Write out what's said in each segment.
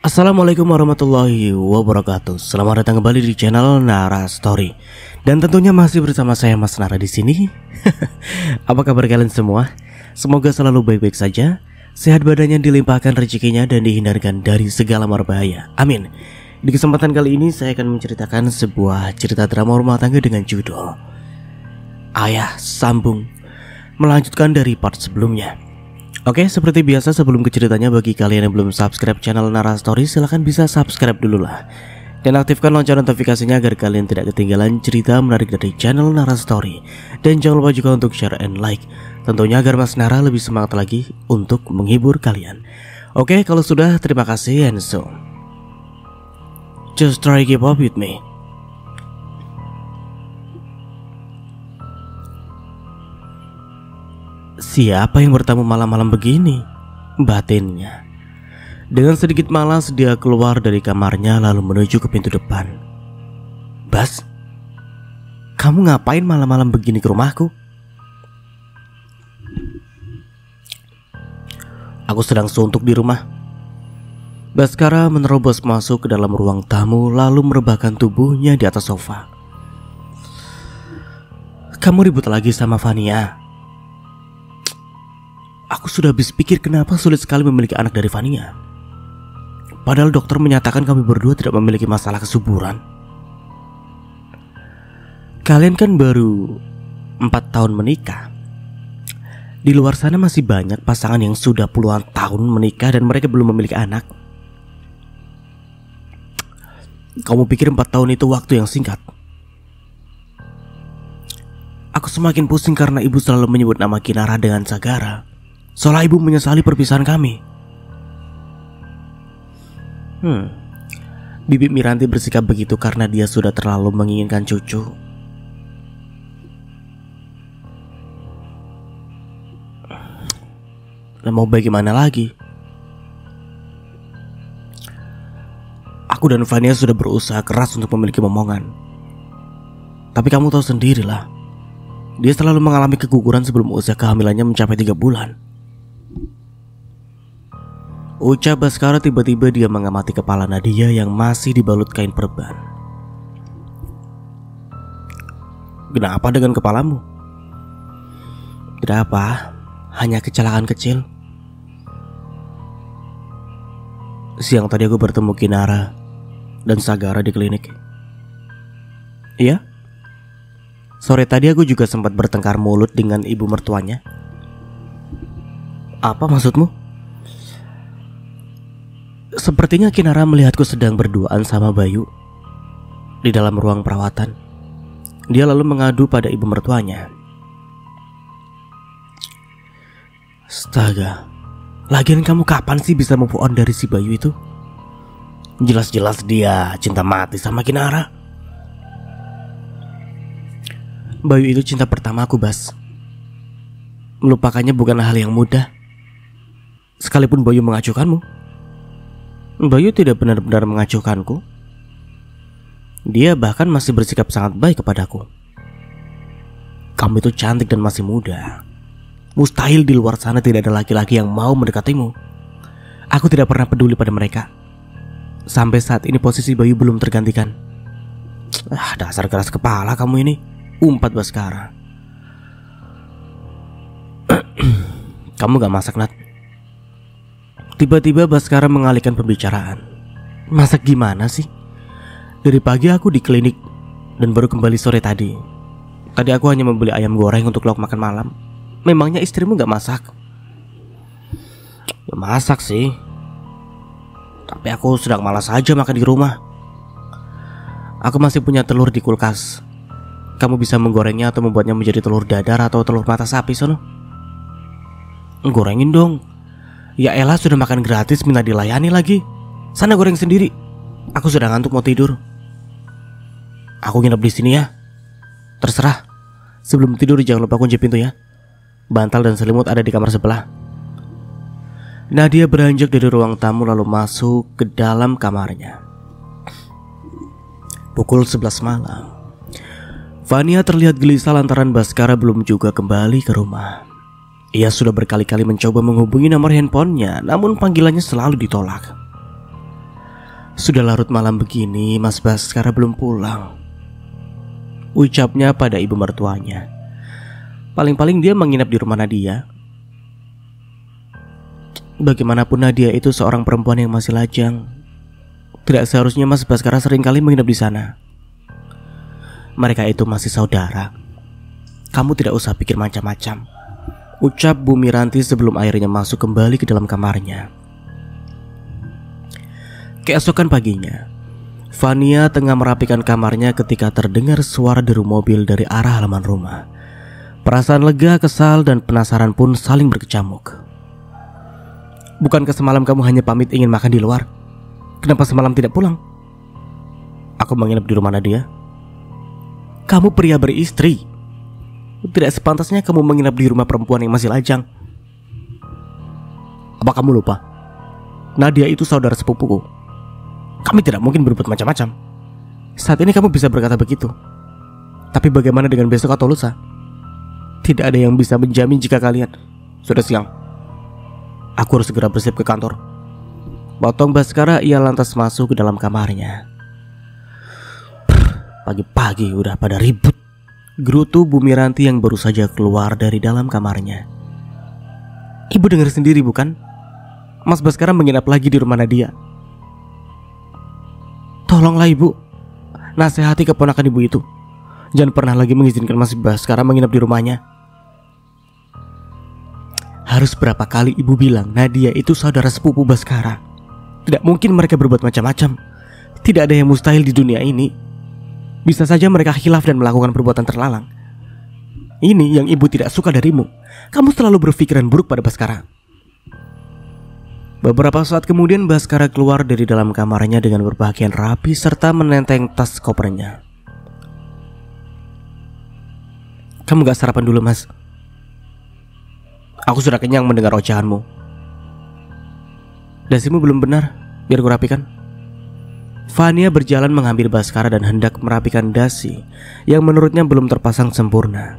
Assalamualaikum warahmatullahi wabarakatuh. Selamat datang kembali di channel Nara Story. Dan tentunya masih bersama saya Mas Nara di sini. Apa kabar kalian semua? Semoga selalu baik-baik saja, sehat badannya, dilimpahkan rezekinya, dan dihindarkan dari segala marbahaya. Amin. Di kesempatan kali ini saya akan menceritakan sebuah cerita drama rumah tangga dengan judul Ayah Sambung, melanjutkan dari part sebelumnya. Oke, seperti biasa sebelum ke ceritanya, bagi kalian yang belum subscribe channel Nara Story, silahkan bisa subscribe dulu lah. Dan aktifkan lonceng notifikasinya agar kalian tidak ketinggalan cerita menarik dari channel Nara Story. Dan jangan lupa juga untuk share and like, tentunya agar Mas Nara lebih semangat lagi untuk menghibur kalian. Oke, kalau sudah, terima kasih, and so just try keep up with me. Siapa yang bertamu malam-malam begini? Batinnya. Dengan sedikit malas dia keluar dari kamarnya lalu menuju ke pintu depan. Bas, kamu ngapain malam-malam begini ke rumahku? Aku sedang suntuk di rumah. Baskara menerobos masuk ke dalam ruang tamu lalu merebahkan tubuhnya di atas sofa. Kamu ribut lagi sama Vania? Aku sudah habis pikir kenapa sulit sekali memiliki anak dari Vania. Padahal dokter menyatakan kami berdua tidak memiliki masalah kesuburan. Kalian kan baru 4 tahun menikah. Di luar sana masih banyak pasangan yang sudah puluhan tahun menikah dan mereka belum memiliki anak. Kamu pikir 4 tahun itu waktu yang singkat? Aku semakin pusing karena ibu selalu menyebut nama Kinara dengan Sagara, seolah ibu menyesali perpisahan kami. Bibi Miranti bersikap begitu karena dia sudah terlalu menginginkan cucu. Dan mau bagaimana lagi? Aku dan Vania sudah berusaha keras untuk memiliki momongan. Tapi kamu tahu sendirilah, dia selalu mengalami keguguran sebelum usia kehamilannya mencapai 3 bulan. Ucap Baskara. Tiba-tiba dia mengamati kepala Nadia yang masih dibalut kain perban. Kenapa dengan kepalamu? Tidak apa, hanya kecelakaan kecil. Siang tadi aku bertemu Kinara dan Sagara di klinik. Iya? Sore tadi aku juga sempat bertengkar mulut dengan ibu mertuanya. Apa maksudmu? Sepertinya Kinara melihatku sedang berduaan sama Bayu di dalam ruang perawatan. Dia lalu mengadu pada ibu mertuanya. Astaga, lagian kamu kapan sih bisa move on dari si Bayu itu? Jelas-jelas dia cinta mati sama Kinara. Bayu itu cinta pertama aku, Bas. Melupakannya bukan hal yang mudah. Sekalipun Bayu mengacuhkanmu, Bayu tidak benar-benar mengacuhkanku. Dia bahkan masih bersikap sangat baik kepadaku. Kamu itu cantik dan masih muda. Mustahil di luar sana tidak ada laki-laki yang mau mendekatimu. Aku tidak pernah peduli pada mereka. Sampai saat ini posisi Bayu belum tergantikan. Dasar keras kepala kamu ini. Umpat Baskara. Kamu gak masak, Nat? Tiba-tiba Baskara mengalihkan pembicaraan. Masak gimana sih? Dari pagi aku di klinik dan baru kembali sore tadi. Tadi aku hanya membeli ayam goreng untuk lauk makan malam. Memangnya istrimu gak masak? Ya masak sih, tapi aku sedang malas aja makan di rumah. Aku masih punya telur di kulkas. Kamu bisa menggorengnya atau membuatnya menjadi telur dadar atau telur mata sapi sono. Gorengin dong. Ya elah, sudah makan gratis minta dilayani lagi. Sana goreng sendiri. Aku sudah ngantuk mau tidur. Aku nginep di sini ya. Terserah. Sebelum tidur jangan lupa kunci pintu ya. Bantal dan selimut ada di kamar sebelah. Nadia beranjak dari ruang tamu lalu masuk ke dalam kamarnya. Pukul 11 malam. Vania terlihat gelisah lantaran Baskara belum juga kembali ke rumah. Ia sudah berkali-kali mencoba menghubungi nomor handphonenya, namun panggilannya selalu ditolak. Sudah larut malam begini, Mas Baskara belum pulang, ucapnya pada ibu mertuanya. Paling-paling dia menginap di rumah Nadia. Bagaimanapun Nadia itu seorang perempuan yang masih lajang. Tidak seharusnya Mas Baskara seringkali menginap di sana. Mereka itu masih saudara. Kamu tidak usah pikir macam-macam, ucap Bu Miranti sebelum akhirnya masuk kembali ke dalam kamarnya. Keesokan paginya, Fania tengah merapikan kamarnya ketika terdengar suara deru mobil dari arah halaman rumah. Perasaan lega, kesal, dan penasaran pun saling berkecamuk. Bukankah semalam kamu hanya pamit ingin makan di luar? Kenapa semalam tidak pulang? Aku menginap di rumah Nadia. Kamu pria beristri. Tidak sepantasnya kamu menginap di rumah perempuan yang masih lajang. Apa kamu lupa? Nadia itu saudara sepupuku. Kami tidak mungkin berbuat macam-macam. Saat ini kamu bisa berkata begitu, tapi bagaimana dengan besok atau lusa? Tidak ada yang bisa menjamin jika kalian. Sudah siang, aku harus segera bersiap ke kantor. Potong Baskara, ia lantas masuk ke dalam kamarnya. Pagi-pagi udah pada ribut, gerutu Bu Miranti yang baru saja keluar dari dalam kamarnya. Ibu dengar sendiri bukan? Mas Baskara menginap lagi di rumah Nadia. Tolonglah ibu, nasihati keponakan ibu itu. Jangan pernah lagi mengizinkan Mas Baskara menginap di rumahnya. Harus berapa kali ibu bilang Nadia itu saudara sepupu Baskara. Tidak mungkin mereka berbuat macam-macam. Tidak ada yang mustahil di dunia ini. Bisa saja mereka khilaf dan melakukan perbuatan terlalang. Ini yang ibu tidak suka darimu. Kamu selalu berpikiran buruk pada Baskara. Beberapa saat kemudian Baskara keluar dari dalam kamarnya dengan berpakaian rapi serta menenteng tas kopernya. Kamu gak sarapan dulu, Mas? Aku sudah kenyang mendengar ocehanmu. Dasimu belum benar, biar ku rapikan. Fania berjalan mengambil Baskara dan hendak merapikan dasi yang menurutnya belum terpasang sempurna.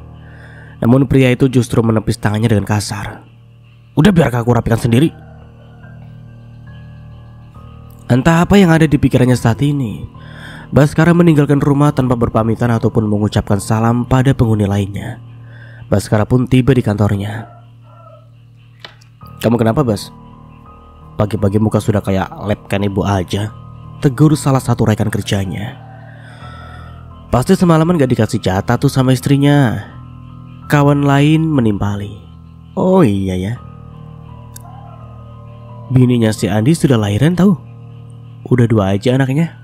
Namun pria itu justru menepis tangannya dengan kasar. Udah biar aku rapikan sendiri. Entah apa yang ada di pikirannya saat ini, Baskara meninggalkan rumah tanpa berpamitan ataupun mengucapkan salam pada penghuni lainnya. Baskara pun tiba di kantornya. Kamu kenapa, Bas? Pagi-pagi muka sudah kayak lepkan ibu aja, tegur salah satu rekan kerjanya. Pasti semalaman gak dikasih jatah tuh sama istrinya. Kawan lain menimpali. Oh iya ya, bininya si Andi sudah lahiran tahu. Udah 2 aja anaknya.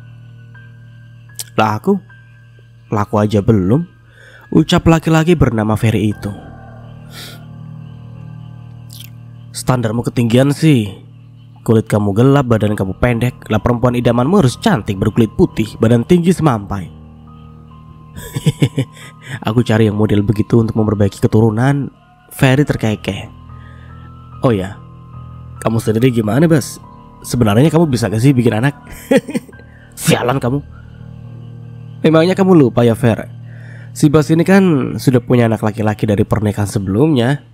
Lah aku aja belum, ucap laki-laki bernama Ferry itu. Standarmu ketinggian sih. Kulit kamu gelap, badan kamu pendek. Lah perempuan idamanmu harus cantik, berkulit putih, badan tinggi semampai. Aku cari yang model begitu untuk memperbaiki keturunan. Ferry terkekeh. Oh ya, kamu sendiri gimana, Bas? Sebenarnya kamu bisa gak sih bikin anak? Sialan kamu. Memangnya kamu lupa ya, Fer? Si Bas ini kan sudah punya anak laki-laki dari pernikahan sebelumnya.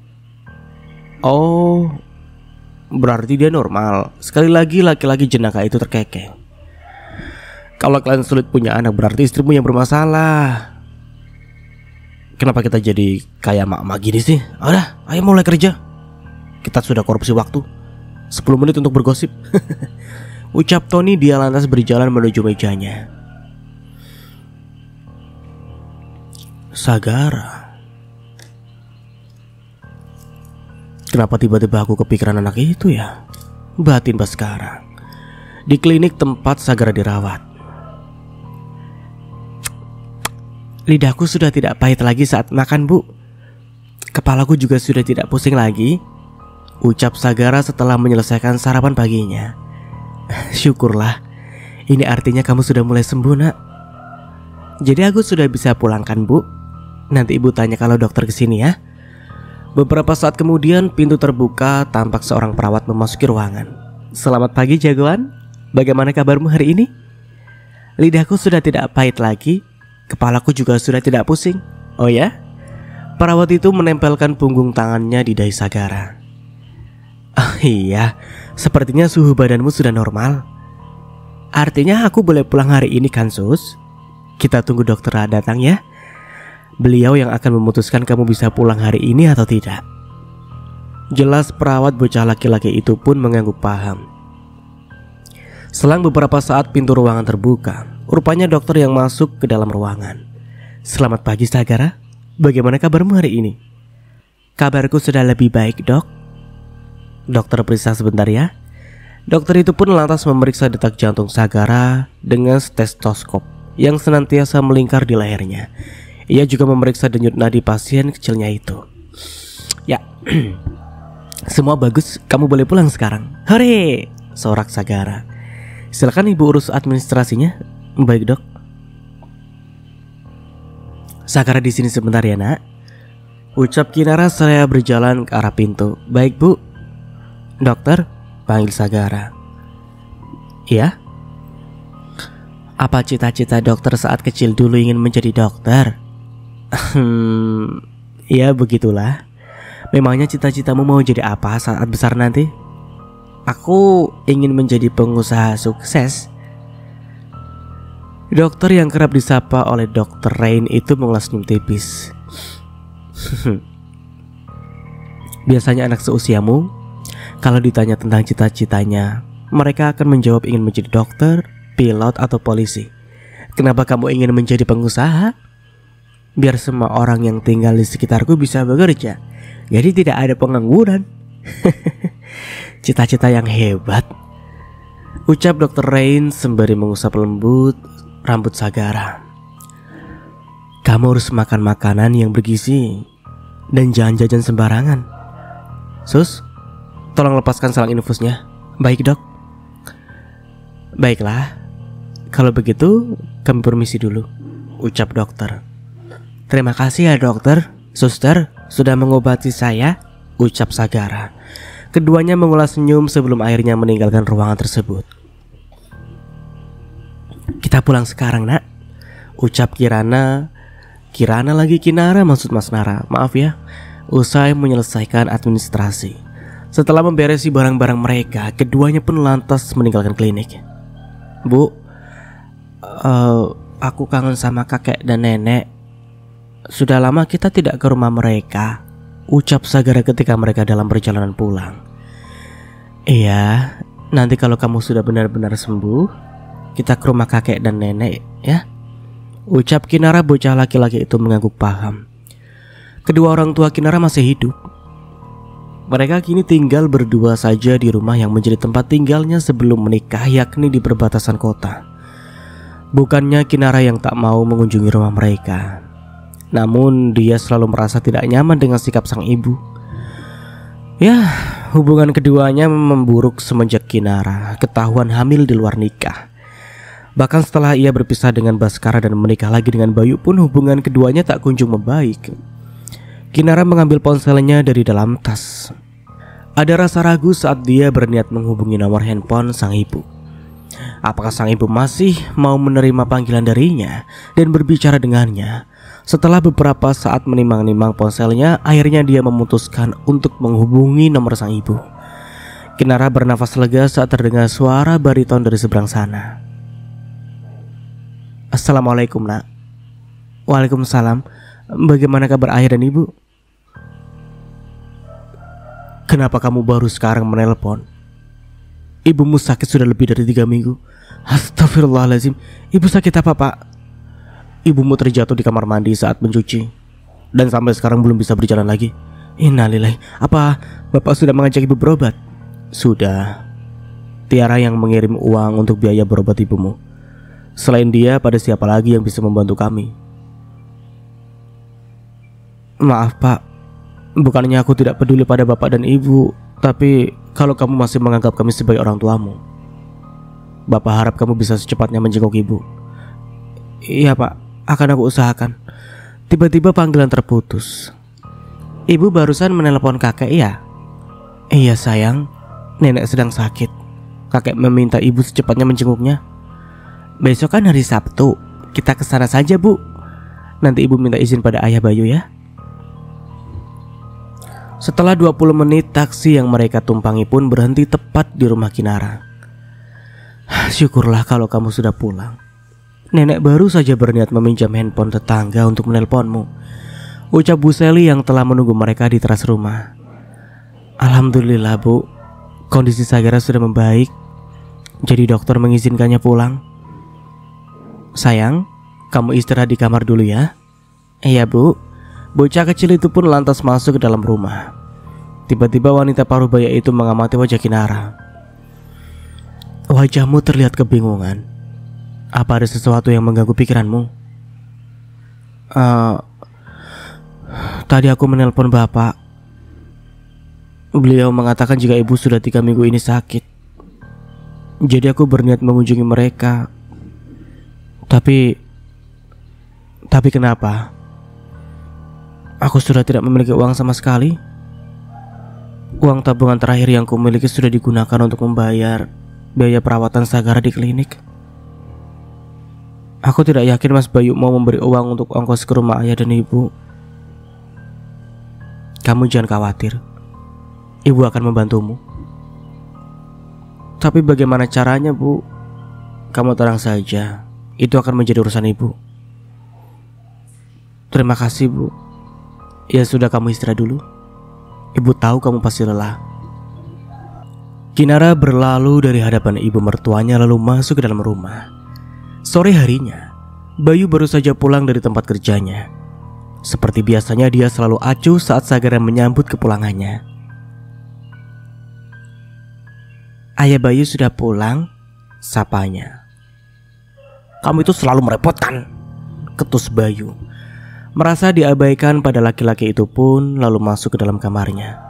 Oh, berarti dia normal. Sekali lagi laki-laki jenaka itu terkekeh. Kalau kalian sulit punya anak, berarti istrimu yang bermasalah. Kenapa kita jadi kayak mak-mak gini sih? Udah, ayo mulai kerja. Kita sudah korupsi waktu 10 menit untuk bergosip. Ucap Tony, dia lantas berjalan menuju mejanya. Sagara. Kenapa tiba-tiba aku kepikiran anak itu ya? Batin Baskara. Di klinik tempat Sagara dirawat. Lidahku sudah tidak pahit lagi saat makan, Bu. Kepalaku juga sudah tidak pusing lagi, ucap Sagara setelah menyelesaikan sarapan paginya. Syukurlah, ini artinya kamu sudah mulai sembuh, Nak. Jadi aku sudah bisa pulangkan, Bu. Nanti Ibu tanya kalau dokter kesini ya. Beberapa saat kemudian pintu terbuka, tampak seorang perawat memasuki ruangan. Selamat pagi jagoan, bagaimana kabarmu hari ini? Lidahku sudah tidak pahit lagi, kepalaku juga sudah tidak pusing. Oh ya? Perawat itu menempelkan punggung tangannya di dahi Sagara. Oh iya, sepertinya suhu badanmu sudah normal. Artinya aku boleh pulang hari ini kan, Sus? Kita tunggu dokter datang ya. Beliau yang akan memutuskan kamu bisa pulang hari ini atau tidak. Jelas perawat bocah laki-laki itu pun mengangguk paham. Selang beberapa saat pintu ruangan terbuka. Rupanya dokter yang masuk ke dalam ruangan. Selamat pagi Sagara. Bagaimana kabarmu hari ini? Kabarku sudah lebih baik, Dok. Dokter periksa sebentar ya. Dokter itu pun lantas memeriksa detak jantung Sagara dengan stetoskop yang senantiasa melingkar di lehernya. Ia juga memeriksa denyut nadi pasien kecilnya itu. Ya, semua bagus, kamu boleh pulang sekarang. Hore, sorak Sagara. Silakan ibu urus administrasinya. Baik, Dok. Sagara di sini sebentar ya, Nak. Ucap Kinara saya berjalan ke arah pintu. Baik, Bu. Dokter, panggil Sagara. Iya? Apa cita-cita dokter saat kecil dulu ingin menjadi dokter? Ya begitulah. Memangnya cita-citamu mau jadi apa saat besar nanti? Aku ingin menjadi pengusaha sukses. Dokter yang kerap disapa oleh Dr. Rain itu mengulas senyum tipis. Biasanya anak seusiamu, kalau ditanya tentang cita-citanya, mereka akan menjawab ingin menjadi dokter, pilot, atau polisi. Kenapa kamu ingin menjadi pengusaha? Biar semua orang yang tinggal di sekitarku bisa bekerja, jadi tidak ada pengangguran. Cita-cita yang hebat, ucap Dr. Rain sembari mengusap lembut rambut Sagara. Kamu harus makan makanan yang bergizi dan jangan jajan sembarangan. Sus, tolong lepaskan selang infusnya. Baik, Dok. Baiklah, kalau begitu kami permisi dulu, ucap dokter. Terima kasih ya dokter, suster, sudah mengobati saya, ucap Sagara. Keduanya mengulas senyum sebelum akhirnya meninggalkan ruangan tersebut. Kita pulang sekarang, Nak, ucap Kirana. Kirana lagi Kinara maksud Mas Nara, maaf ya. Usai menyelesaikan administrasi, setelah memberesi barang-barang mereka, keduanya pun lantas meninggalkan klinik. Bu, aku kangen sama kakek dan nenek. Sudah lama kita tidak ke rumah mereka, ucap Sagara ketika mereka dalam perjalanan pulang. Iya, nanti kalau kamu sudah benar-benar sembuh, kita ke rumah kakek dan nenek ya, ucap Kinara. Bocah laki-laki itu mengangguk paham. Kedua orang tua Kinara masih hidup. Mereka kini tinggal berdua saja di rumah yang menjadi tempat tinggalnya sebelum menikah, yakni di perbatasan kota. Bukannya Kinara yang tak mau mengunjungi rumah mereka, namun dia selalu merasa tidak nyaman dengan sikap sang ibu. Ya, hubungan keduanya memburuk semenjak Kinara ketahuan hamil di luar nikah. Bahkan setelah ia berpisah dengan Baskara dan menikah lagi dengan Bayu pun hubungan keduanya tak kunjung membaik. Kinara mengambil ponselnya dari dalam tas. Ada rasa ragu saat dia berniat menghubungi nomor handphone sang ibu. Apakah sang ibu masih mau menerima panggilan darinya dan berbicara dengannya? Setelah beberapa saat menimang-nimang ponselnya, akhirnya dia memutuskan untuk menghubungi nomor sang ibu. Kinara bernafas lega saat terdengar suara bariton dari seberang sana. Assalamualaikum, Nak. Waalaikumsalam. Bagaimana kabar ayah dan ibu? Kenapa kamu baru sekarang menelpon? Ibumu sakit sudah lebih dari 3 minggu. Astagfirullahaladzim. Ibu sakit apa, Pak? Ibumu terjatuh di kamar mandi saat mencuci dan sampai sekarang belum bisa berjalan lagi. Innalillahi. Apa Bapak sudah mengajak ibu berobat? Sudah. Tiara yang mengirim uang untuk biaya berobat ibumu. Selain dia, pada siapa lagi yang bisa membantu kami? Maaf, Pak. Bukannya aku tidak peduli pada bapak dan ibu, tapi kalau kamu masih menganggap kami sebagai orang tuamu, Bapak harap kamu bisa secepatnya menjenguk ibu. Iya, Pak, akan aku usahakan. Tiba-tiba panggilan terputus. Ibu barusan menelpon kakek ya? Iya sayang, nenek sedang sakit. Kakek meminta ibu secepatnya menjenguknya. Besok kan hari Sabtu, kita ke sana saja, Bu. Nanti ibu minta izin pada ayah Bayu ya. Setelah 20 menit, taksi yang mereka tumpangi pun berhenti tepat di rumah Kinara. Syukurlah kalau kamu sudah pulang. Nenek baru saja berniat meminjam handphone tetangga untuk menelponmu, ucap Bu Seli yang telah menunggu mereka di teras rumah. Alhamdulillah Bu, kondisi Sagara sudah membaik. Jadi dokter mengizinkannya pulang. Sayang, kamu istirahat di kamar dulu ya. Iya Bu. Bocah kecil itu pun lantas masuk ke dalam rumah. Tiba-tiba wanita paruh baya itu mengamati wajah Kinara. Wajahmu terlihat kebingungan. Apa ada sesuatu yang mengganggu pikiranmu? Tadi aku menelpon bapak. Beliau mengatakan jika ibu sudah 3 minggu ini sakit. Jadi aku berniat mengunjungi mereka. Tapi kenapa? Aku sudah tidak memiliki uang sama sekali. Uang tabungan terakhir yang kumiliki sudah digunakan untuk membayar biaya perawatan Sagara di klinik. Aku tidak yakin Mas Bayu mau memberi uang untuk ongkos ke rumah ayah dan ibu. Kamu jangan khawatir, ibu akan membantumu. Tapi bagaimana caranya Bu? Kamu tenang saja, itu akan menjadi urusan ibu. Terima kasih Bu. Ya sudah, kamu istirahat dulu. Ibu tahu kamu pasti lelah. Kinara berlalu dari hadapan ibu mertuanya lalu masuk ke dalam rumah. Sore harinya, Bayu baru saja pulang dari tempat kerjanya. Seperti biasanya dia selalu acuh saat Sagara menyambut kepulangannya. Ayah Bayu sudah pulang, sapanya. Kamu itu selalu merepotkan, ketus Bayu. Merasa diabaikan pada laki-laki itu pun lalu masuk ke dalam kamarnya.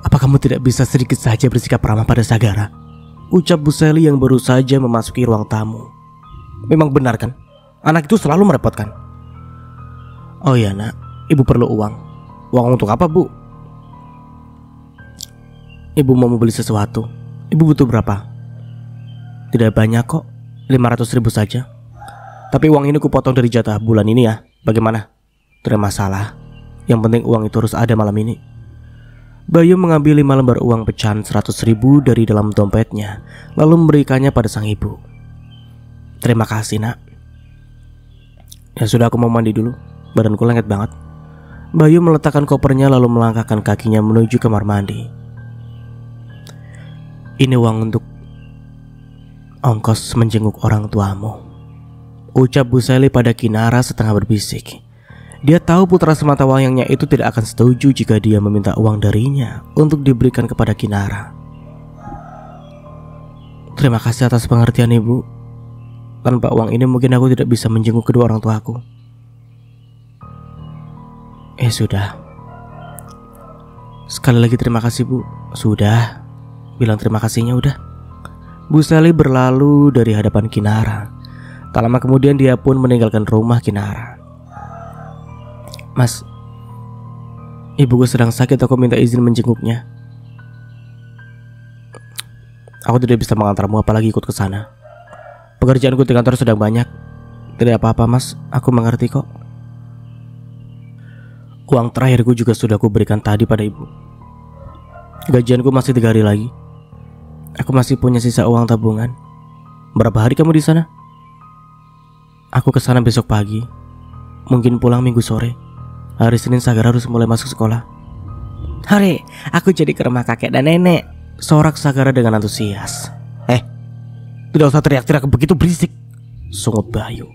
Apa kamu tidak bisa sedikit saja bersikap ramah pada Sagara? Ucap Bu Seli yang baru saja memasuki ruang tamu. Memang benar kan? Anak itu selalu merepotkan. Oh iya nak, ibu perlu uang. Uang untuk apa Bu? Ibu mau membeli sesuatu. Ibu butuh berapa? Tidak banyak kok, 500.000 saja. Tapi uang ini kupotong dari jatah bulan ini ya. Bagaimana? Tidak masalah. Yang penting uang itu harus ada malam ini. Bayu mengambil 5 lembar uang pecahan 100.000 dari dalam dompetnya, lalu memberikannya pada sang ibu. Terima kasih nak. Ya sudah, aku mau mandi dulu. Badanku lengket banget. Bayu meletakkan kopernya lalu melangkahkan kakinya menuju kamar mandi. Ini uang untuk ongkos menjenguk orang tuamu, ucap Bu Seli pada Kinara setengah berbisik. Dia tahu putra semata wayangnya itu tidak akan setuju jika dia meminta uang darinya untuk diberikan kepada Kinara. Terima kasih atas pengertian ibu. Tanpa uang ini mungkin aku tidak bisa menjenguk kedua orang tuaku. Sudah. Sekali lagi terima kasih Bu. Sudah. Bilang terima kasihnya udah. Bu Seli berlalu dari hadapan Kinara. Tak lama kemudian dia pun meninggalkan rumah Kinara. Mas, ibuku sedang sakit, aku minta izin menjenguknya. Aku tidak bisa mengantarmu apalagi ikut ke sana. Pekerjaanku di kantor sedang banyak. Tidak apa-apa mas, aku mengerti kok. Uang terakhirku juga sudah aku berikan tadi pada ibu. Gajianku masih 3 hari lagi. Aku masih punya sisa uang tabungan. Berapa hari kamu di sana? Aku ke sana besok pagi. Mungkin pulang minggu sore. Hari Senin Sagara harus mulai masuk sekolah. Hore, aku jadi ke rumah kakek dan nenek, sorak Sagara dengan antusias. Tidak usah teriak-teriak begitu berisik, sungut Bayu.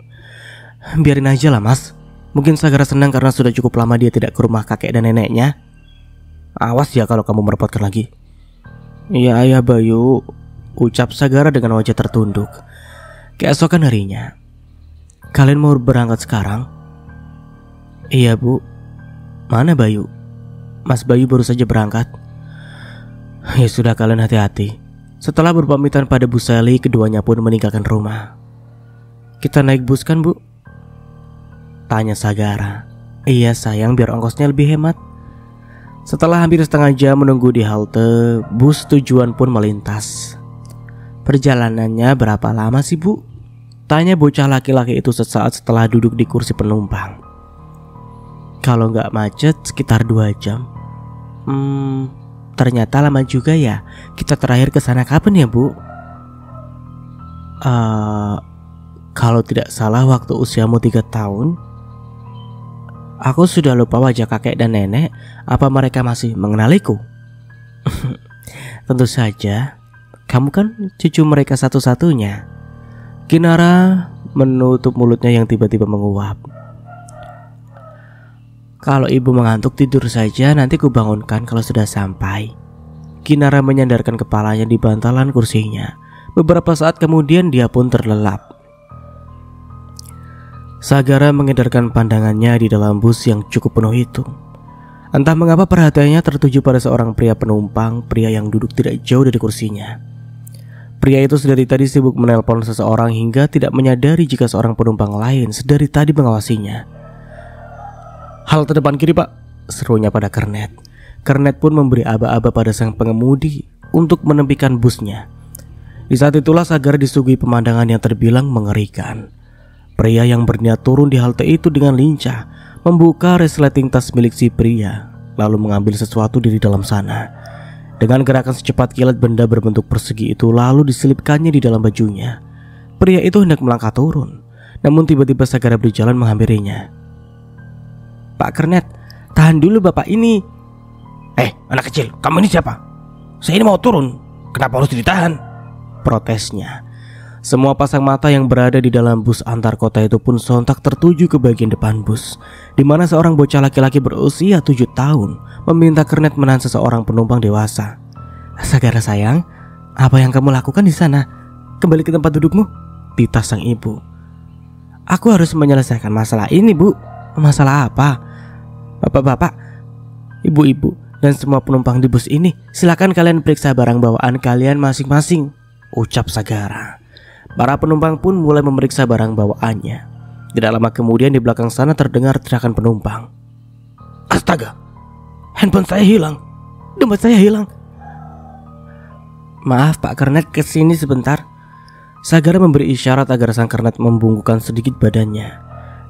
Biarin aja lah mas. Mungkin Sagara senang karena sudah cukup lama dia tidak ke rumah kakek dan neneknya. Awas ya kalau kamu merepotkan lagi. Iya ayah Bayu, ucap Sagara dengan wajah tertunduk. Keesokan harinya, kalian mau berangkat sekarang? Iya bu. Mana Bayu? Mas Bayu baru saja berangkat. Ya sudah, kalian hati-hati. Setelah berpamitan pada Bu Seli, keduanya pun meninggalkan rumah. Kita naik bus kan bu? Tanya Sagara. Iya sayang, biar ongkosnya lebih hemat. Setelah hampir setengah jam menunggu di halte, bus tujuan pun melintas. Perjalanannya berapa lama sih bu? Tanya bocah laki-laki itu sesaat setelah duduk di kursi penumpang. Kalau nggak macet sekitar 2 jam. Ternyata lama juga ya. Kita terakhir ke sana kapan ya bu? Eh, Kalau tidak salah waktu usiamu 3 tahun. Aku sudah lupa wajah kakek dan nenek. Apa mereka masih mengenaliku? Tentu saja, kamu kan cucu mereka satu-satunya. Kinara menutup mulutnya yang tiba-tiba menguap. Kalau ibu mengantuk tidur saja, nanti kubangunkan kalau sudah sampai. Kinara menyandarkan kepalanya di bantalan kursinya. Beberapa saat kemudian dia pun terlelap. Sagara mengedarkan pandangannya di dalam bus yang cukup penuh itu. Entah mengapa perhatiannya tertuju pada seorang pria penumpang, pria yang duduk tidak jauh dari kursinya. Pria itu sedari tadi sibuk menelpon seseorang hingga tidak menyadari jika seorang penumpang lain sedari tadi mengawasinya. "Halte depan kiri, Pak," serunya pada Kernet. Kernet pun memberi aba-aba pada sang pengemudi untuk menepikan busnya. Di saat itulah Sagara disuguhi pemandangan yang terbilang mengerikan. Pria yang berniat turun di halte itu dengan lincah membuka resleting tas milik si pria, lalu mengambil sesuatu dari dalam sana. Dengan gerakan secepat kilat, benda berbentuk persegi itu lalu diselipkannya di dalam bajunya. Pria itu hendak melangkah turun, namun tiba-tiba Sagara berjalan menghampirinya. "Pak Kernet, tahan dulu bapak ini." Anak kecil, kamu ini siapa? Saya ini mau turun, kenapa harus ditahan?" protesnya. Semua pasang mata yang berada di dalam bus antar kota itu pun sontak tertuju ke bagian depan bus, di mana seorang bocah laki-laki berusia 7 tahun meminta Kernet menahan seseorang penumpang dewasa. "Sagara sayang, apa yang kamu lakukan di sana? Kembali ke tempat dudukmu," titas sang ibu. "Aku harus menyelesaikan masalah ini, Bu." "Masalah apa?" "Bapak-bapak, ibu-ibu, dan semua penumpang di bus ini, silakan kalian periksa barang bawaan kalian masing-masing," ucap Sagara. Para penumpang pun mulai memeriksa barang bawaannya. Tidak lama kemudian di belakang sana terdengar teriakan penumpang. "Astaga, handphone saya hilang, dompet saya hilang." "Maaf Pak Kernet, kesini sebentar." Sagara memberi isyarat agar sang Kernet membungkukkan sedikit badannya.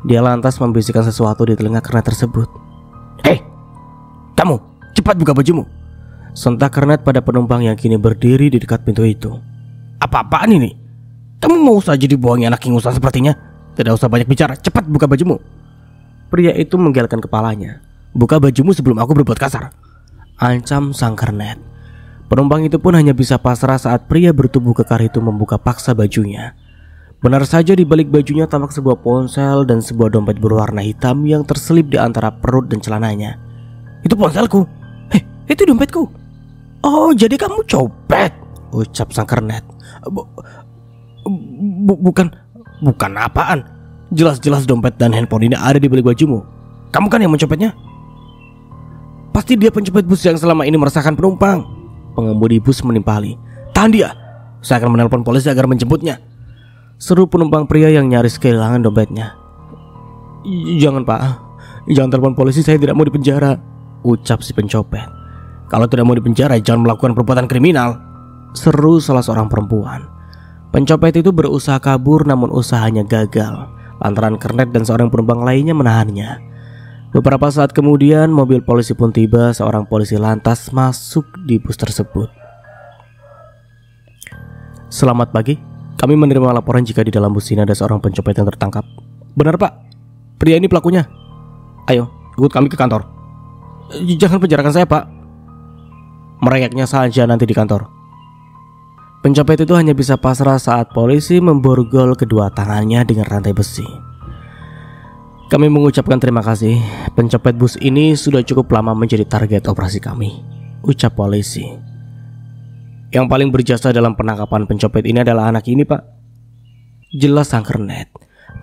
Dia lantas membisikkan sesuatu di telinga Kernet tersebut. Kamu, cepat buka bajumu." Sontak Kernet pada penumpang yang kini berdiri di dekat pintu itu. "Apa-apaan ini? Kamu mau saja dibuangi anak ingusan sepertinya? Tidak usah banyak bicara, cepat buka bajumu." Pria itu menggelengkan kepalanya. "Buka bajumu sebelum aku berbuat kasar," ancam sang Kernet. Penumpang itu pun hanya bisa pasrah saat pria bertubuh kekar itu membuka paksa bajunya. Benar saja di balik bajunya tampak sebuah ponsel dan sebuah dompet berwarna hitam yang terselip di antara perut dan celananya. "Itu ponselku." "Itu dompetku." "Oh, jadi kamu copet," ucap sang Kernet. Bukan apaan. Jelas-jelas dompet dan handphone ini ada di balik bajumu. Kamu kan yang mencopetnya?" "Pasti dia pencopet bus yang selama ini meresahkan penumpang." Pengemudi bus menimpali. "Tahan dia, saya akan menelpon polisi agar menjemputnya," seru penumpang pria yang nyaris kehilangan dompetnya. "Jangan Pak, jangan telepon polisi, saya tidak mau dipenjara," ucap si pencopet. "Kalau tidak mau dipenjara, jangan melakukan perbuatan kriminal," seru salah seorang perempuan. Pencopet itu berusaha kabur namun usahanya gagal lantaran Kernet dan seorang penumpang lainnya menahannya. Beberapa saat kemudian mobil polisi pun tiba. Seorang polisi lantas masuk di bus tersebut. "Selamat pagi, kami menerima laporan jika di dalam bus ini ada seorang pencopet yang tertangkap." "Benar Pak, pria ini pelakunya." "Ayo ikut kami ke kantor." "Jangan penjarakan saya Pak." "Merayaknya saja nanti di kantor." Pencopet itu hanya bisa pasrah saat polisi memborgol kedua tangannya dengan rantai besi. "Kami mengucapkan terima kasih. Pencopet bus ini sudah cukup lama menjadi target operasi kami," ucap polisi. "Yang paling berjasa dalam penangkapan pencopet ini adalah anak ini, Pak," jelas sang Kernet.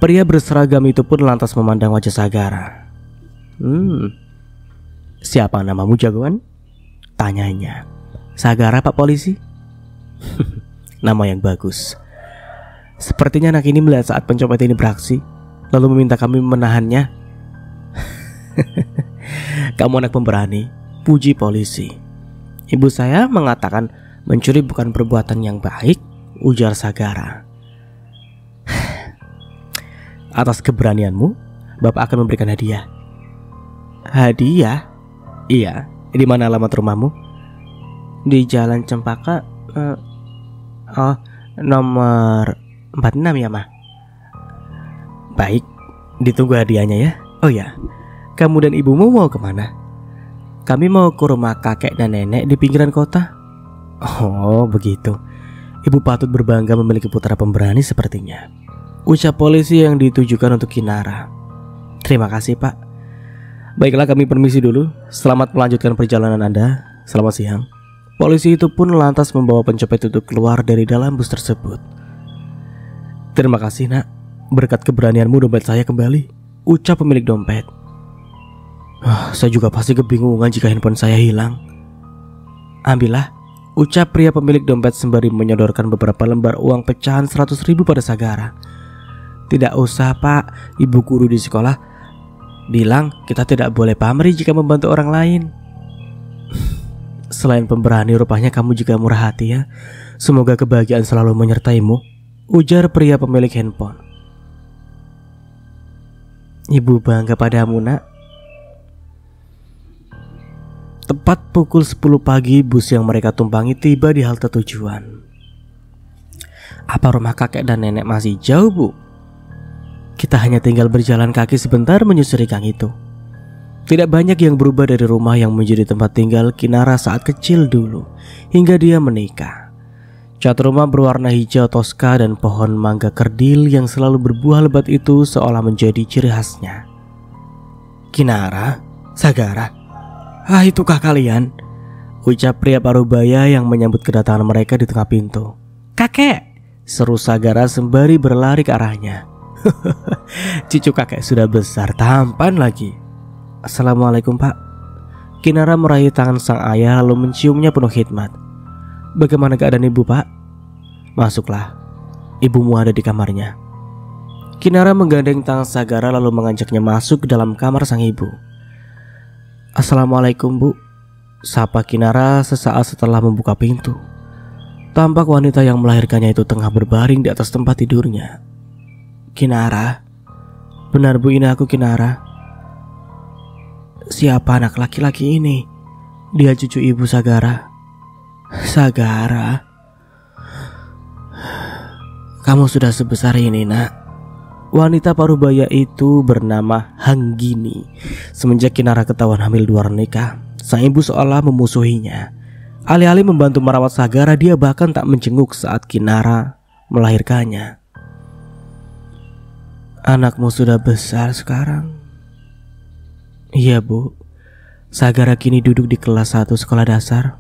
Pria berseragam itu pun lantas memandang wajah Sagara. "Siapa namamu, jagoan?" tanyanya. "Sagara, Pak Polisi." Nama yang bagus. Sepertinya anak ini melihat saat pencopet ini beraksi, lalu meminta kami menahannya. "Kamu anak pemberani," puji polisi. "Ibu saya mengatakan mencuri bukan perbuatan yang baik," ujar Sagara. "Atas keberanianmu, Bapak akan memberikan hadiah." "Hadiah?" "Iya, di mana alamat rumahmu?" "Di Jalan Cempaka, nomor 46 ya, Ma? Baik, ditunggu hadiahnya ya. Oh ya, kamu dan ibumu mau kemana? Kami mau ke rumah kakek dan nenek di pinggiran kota. Oh, begitu. Ibu patut berbangga memiliki putra pemberani sepertinya, ucap polisi yang ditujukan untuk Kinara. Terima kasih, Pak. Baiklah, kami permisi dulu. Selamat melanjutkan perjalanan Anda. Selamat siang. Polisi itu pun lantas membawa pencopet itu keluar dari dalam bus tersebut. Terima kasih, Nak. Berkat keberanianmu dompet saya kembali, ucap pemilik dompet. Saya juga pasti kebingungan jika handphone saya hilang. Ambillah, ucap pria pemilik dompet sembari menyodorkan beberapa lembar uang pecahan 100.000 pada Sagara. Tidak usah, Pak. Ibu guru di sekolah bilang kita tidak boleh pamrih jika membantu orang lain. Selain pemberani, rupanya kamu juga murah hati ya. Semoga kebahagiaan selalu menyertaimu, ujar pria pemilik handphone. Ibu bangga padamu, Nak. Tepat pukul 10 pagi, bus yang mereka tumpangi tiba di halte tujuan. Apa rumah kakek dan nenek masih jauh, Bu? Kita hanya tinggal berjalan kaki sebentar menyusuri gang itu. Tidak banyak yang berubah dari rumah yang menjadi tempat tinggal Kinara saat kecil dulu, hingga dia menikah. Cat rumah berwarna hijau toska dan pohon mangga kerdil yang selalu berbuah lebat itu seolah menjadi ciri khasnya. Kinara, Sagara, itukah kalian? Ucap pria parubaya yang menyambut kedatangan mereka di tengah pintu. Kakek, seru Sagara sembari berlari ke arahnya. Cucu kakek sudah besar, tampan lagi. Assalamualaikum, Pak. Kinara meraih tangan sang ayah lalu menciumnya penuh khidmat. Bagaimana keadaan ibu, Pak? Masuklah, ibumu ada di kamarnya. Kinara menggandeng tangan Sagara lalu mengajaknya masuk ke dalam kamar sang ibu. Assalamualaikum, Bu, sapa Kinara sesaat setelah membuka pintu. Tampak wanita yang melahirkannya itu tengah berbaring di atas tempat tidurnya. Kinara, benar Bu, ini aku Kinara. Siapa anak laki-laki ini? Dia cucu ibu Sagara. Sagara, kamu sudah sebesar ini, Nak. Wanita parubaya itu bernama Hanggini. Semenjak Kinara ketahuan hamil di luar nikah, sang ibu seolah memusuhinya. Alih-alih membantu merawat Sagara, dia bahkan tak menjenguk saat Kinara melahirkannya. Anakmu sudah besar sekarang. Iya, Bu. Sagara kini duduk di kelas 1 sekolah dasar.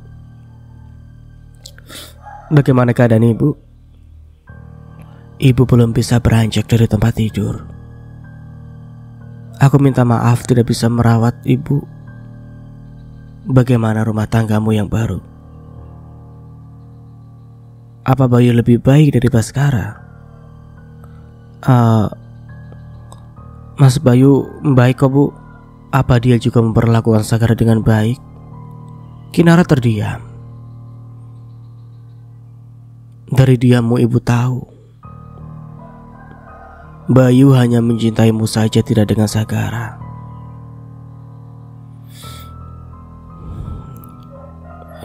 Bagaimana keadaan ibu? Ibu belum bisa beranjak dari tempat tidur. Aku minta maaf tidak bisa merawat ibu. Bagaimana rumah tanggamu yang baru? Apa Bayu lebih baik dari Baskara? Mas Bayu baik kok, Bu. Apa dia juga memperlakukan Sagara dengan baik? Kinara terdiam. Dari diammu ibu tahu Bayu hanya mencintaimu saja, tidak dengan Sagara.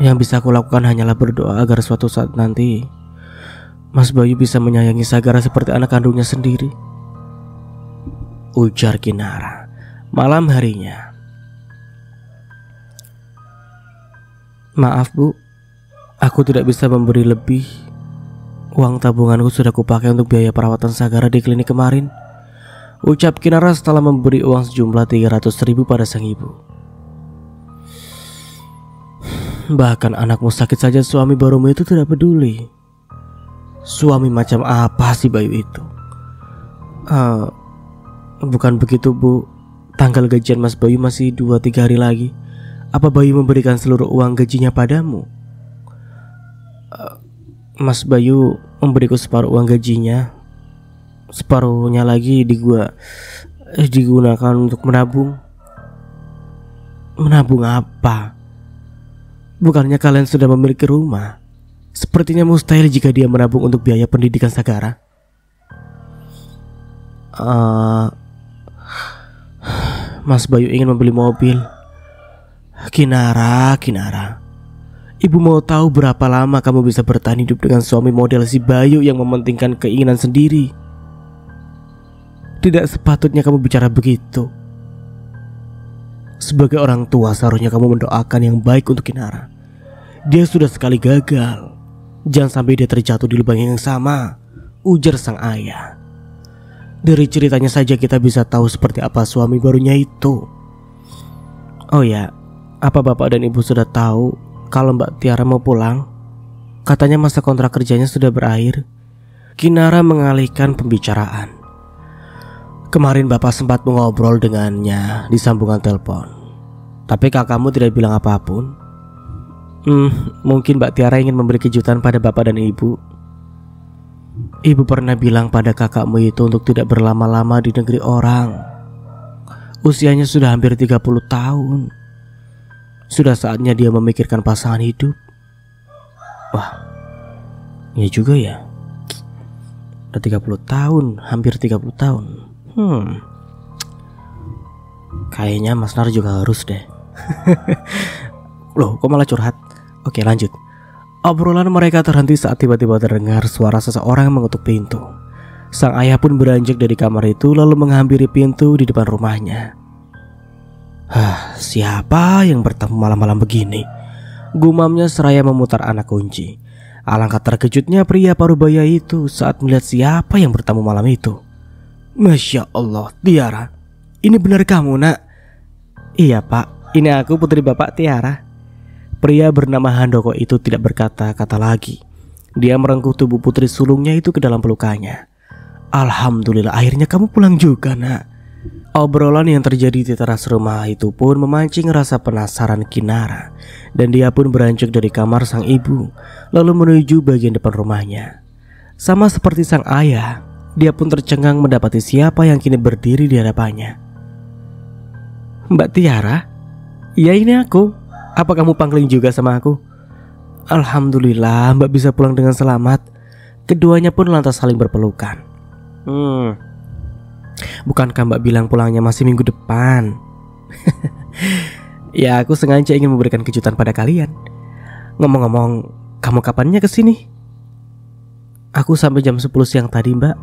Yang bisa aku lakukan hanyalah berdoa agar suatu saat nanti Mas Bayu bisa menyayangi Sagara seperti anak kandungnya sendiri, ujar Kinara. Malam harinya. Maaf, Bu, aku tidak bisa memberi lebih. Uang tabunganku sudah kupakai untuk biaya perawatan Sagara di klinik kemarin, ucap Kinara setelah memberi uang sejumlah 300.000 pada sang ibu. Bahkan anakmu sakit saja suami barumu itu tidak peduli. Suami macam apa sih Bayu itu? Bukan begitu, Bu. Tanggal gajian Mas Bayu masih 2-3 hari lagi. Apa Bayu memberikan seluruh uang gajinya padamu? Mas Bayu memberiku separuh uang gajinya. Separuhnya lagi digunakan untuk menabung. Menabung apa? Bukannya kalian sudah memiliki rumah? Sepertinya mustahil jika dia menabung untuk biaya pendidikan Sagara. Mas Bayu ingin membeli mobil. Kinara, Ibu mau tahu berapa lama kamu bisa bertahan hidup dengan suami model si Bayu yang mementingkan keinginan sendiri? Tidak sepatutnya kamu bicara begitu. Sebagai orang tua seharusnya kamu mendoakan yang baik untuk Kinara. Dia sudah sekali gagal. Jangan sampai dia terjatuh di lubang yang sama, ujar sang ayah. Dari ceritanya saja kita bisa tahu seperti apa suami barunya itu. Oh ya, apa bapak dan ibu sudah tahu kalau Mbak Tiara mau pulang? Katanya masa kontrak kerjanya sudah berakhir. Kinara mengalihkan pembicaraan. Kemarin bapak sempat mengobrol dengannya di sambungan telepon. Tapi kakakmu tidak bilang apapun. Mungkin Mbak Tiara ingin memberi kejutan pada bapak dan ibu. Ibu pernah bilang pada kakakmu itu untuk tidak berlama-lama di negeri orang. Usianya sudah hampir 30 tahun. Sudah saatnya dia memikirkan pasangan hidup. Wah, iya juga ya. Udah 30 tahun, hampir 30 tahun. Kayaknya Mas Nar juga harus deh. Loh, kok malah curhat? Oke, lanjut. Obrolan mereka terhenti saat tiba-tiba terdengar suara seseorang mengetuk pintu. Sang ayah pun beranjak dari kamar itu lalu menghampiri pintu di depan rumahnya. Siapa yang bertemu malam-malam begini? Gumamnya seraya memutar anak kunci. Alangkah terkejutnya pria parubaya itu saat melihat siapa yang bertamu malam itu. Masya Allah, Tiara, ini benar kamu, nak? Iya pak, ini aku, putri bapak Tiara. Pria bernama Handoko itu tidak berkata-kata lagi. Dia merengkuh tubuh putri sulungnya itu ke dalam pelukannya. Alhamdulillah akhirnya kamu pulang juga, nak. Obrolan yang terjadi di teras rumah itu pun memancing rasa penasaran Kinara. Dan dia pun beranjak dari kamar sang ibu lalu menuju bagian depan rumahnya. Sama seperti sang ayah, dia pun tercengang mendapati siapa yang kini berdiri di hadapannya. Mbak Tiara? Iya, ini aku. Apa kamu pangling juga sama aku? Alhamdulillah Mbak bisa pulang dengan selamat. Keduanya pun lantas saling berpelukan. Bukankah Mbak bilang pulangnya masih minggu depan? Ya aku sengaja ingin memberikan kejutan pada kalian. Ngomong-ngomong, kamu kapannya kesini? Aku sampai jam 10 siang tadi, Mbak.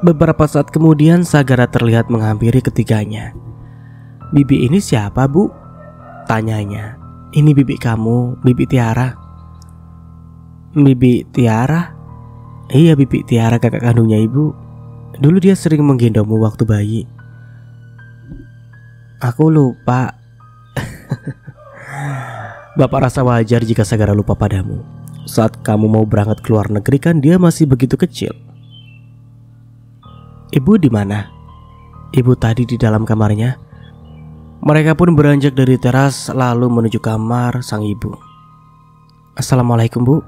Beberapa saat kemudian Sagara terlihat menghampiri ketiganya. Bibi ini siapa, Bu? Tanyanya. Ini bibi kamu, Bibi Tiara. Bibi Tiara? Iya, Bibi Tiara, kakak kandungnya ibu. Dulu dia sering menggendongmu waktu bayi. Aku lupa. Bapak rasa wajar jika Sagara lupa padamu. Saat kamu mau berangkat ke luar negeri kan dia masih begitu kecil. Ibu di mana? Ibu tadi di dalam kamarnya. Mereka pun beranjak dari teras lalu menuju kamar sang ibu. Assalamualaikum, Bu.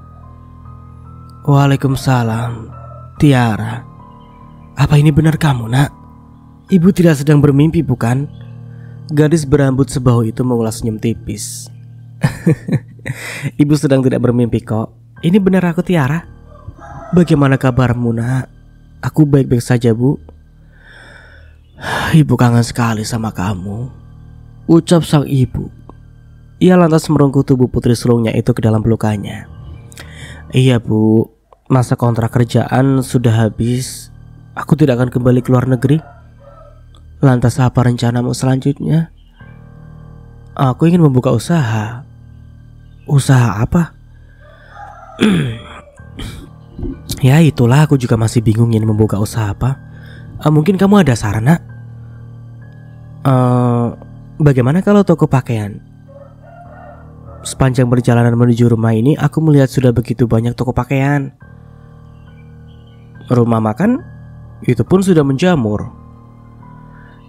Waalaikumsalam. Tiara, apa ini benar kamu, nak? Ibu tidak sedang bermimpi, bukan? Gadis berambut sebahu itu mengulas senyum tipis. Ibu sedang tidak bermimpi kok. Ini benar aku, Tiara. Bagaimana kabarmu, nak? Aku baik-baik saja, Bu. Ibu kangen sekali sama kamu, ucap sang ibu. Ia lantas merengkuh tubuh putri sulungnya itu ke dalam pelukannya. Iya, Bu, masa kontrak kerjaan sudah habis. Aku tidak akan kembali ke luar negeri. Lantas apa rencanamu selanjutnya? Aku ingin membuka usaha. Usaha apa? Ya itulah, aku juga masih bingung ingin membuka usaha apa. Mungkin kamu ada saran, nak? Bagaimana kalau toko pakaian? Sepanjang perjalanan menuju rumah ini aku melihat sudah begitu banyak toko pakaian. Rumah makan itu pun sudah menjamur.